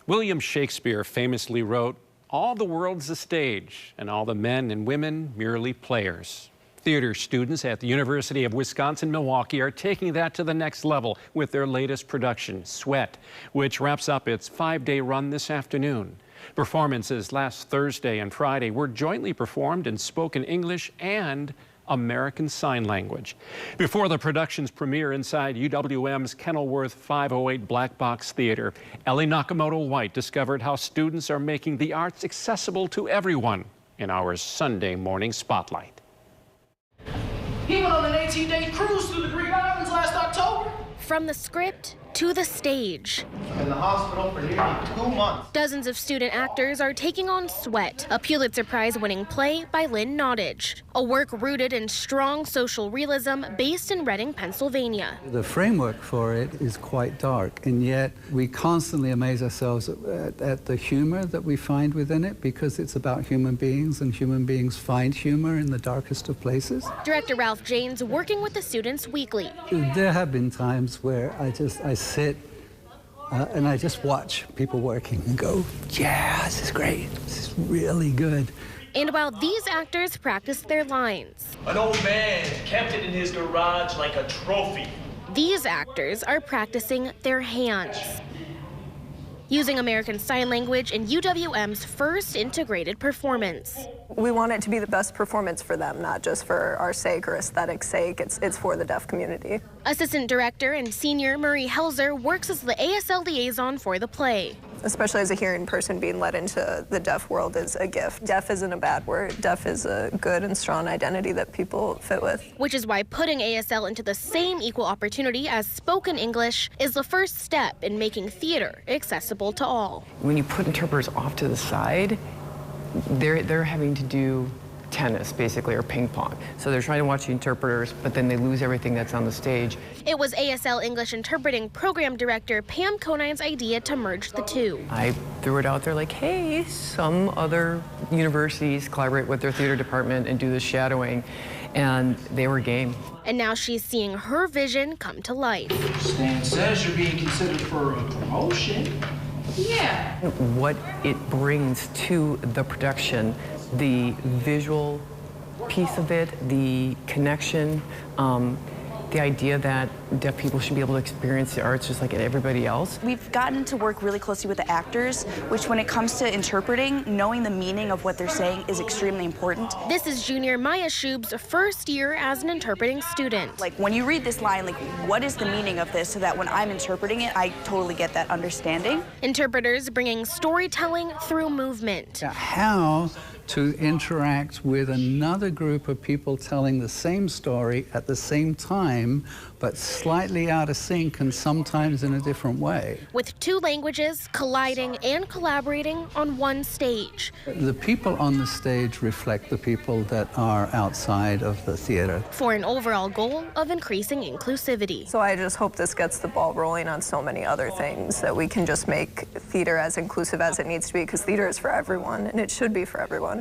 William Shakespeare famously wrote, "All the world's a stage, and all the men and women merely players." Theater students at the University of Wisconsin-Milwaukee are taking that to the next level with their latest production, Sweat, which wraps up its 5-day run this afternoon. Performances last Thursday and Friday were jointly performed in spoken English and American Sign Language. Before the production's premiere inside UWM's Kenilworth 508 Black Box Theater, Ellie Nakamoto-White discovered how students are making the arts accessible to everyone in our Sunday morning spotlight. He went on an 18-day cruise through the Greek islands last October. From the script to the stage. In the hospital for nearly 2 months. Dozens of student actors are taking on Sweat, a Pulitzer Prize-winning play by Lynn Nottage, a work rooted in strong social realism based in Reading, Pennsylvania. The framework for it is quite dark, and yet we constantly amaze ourselves at the humor that we find within it, because it's about human beings, and human beings find humor in the darkest of places. Director Ralph Janes working with the students weekly. There have been times where I sit and I just watch people working and go, yeah, this is great. This is really good. And while these actors practice their lines, an old man kept it in his garage like a trophy. These actors are practicing their hands, using American Sign Language in UWM's first integrated performance. We want it to be the best performance for them, not just for our sake or aesthetic sake. It's for the deaf community. Assistant Director and Senior Marie Helzer works as the ASL liaison for the play. Especially as a hearing person, being led into the deaf world is a gift. Deaf isn't a bad word. Deaf is a good and strong identity that people fit with. Which is why putting ASL into the same equal opportunity as spoken English is the first step in making theater accessible to all. When you put interpreters off to the side, they're having to do tennis, basically, or ping pong. So they're trying to watch the interpreters, but then they lose everything that's on the stage. It was ASL English Interpreting Program Director Pam Conine's idea to merge the two. I threw it out there like, hey, some other universities collaborate with their theater department and do the shadowing, and they were game. And now she's seeing her vision come to life. Stan says you're being considered for a promotion. Yeah. What it brings to the production, the visual piece of it, the connection, the idea that deaf people should be able to experience the arts just like everybody else. We've gotten to work really closely with the actors, which when it comes to interpreting, knowing the meaning of what they're saying is extremely important. This is junior Maya Shub's first year as an interpreting student. Like when you read this line, like what is the meaning of this, so that when I'm interpreting it, I totally get that understanding. Interpreters bringing storytelling through movement. How to interact with another group of people telling the same story at the same time, but slightly out of sync and sometimes in a different way. With two languages colliding and collaborating on one stage. The people on the stage reflect the people that are outside of the theater. For an overall goal of increasing inclusivity. So I just hope this gets the ball rolling on so many other things, that we can just make theater as inclusive as it needs to be, because theater is for everyone, and it should be for everyone.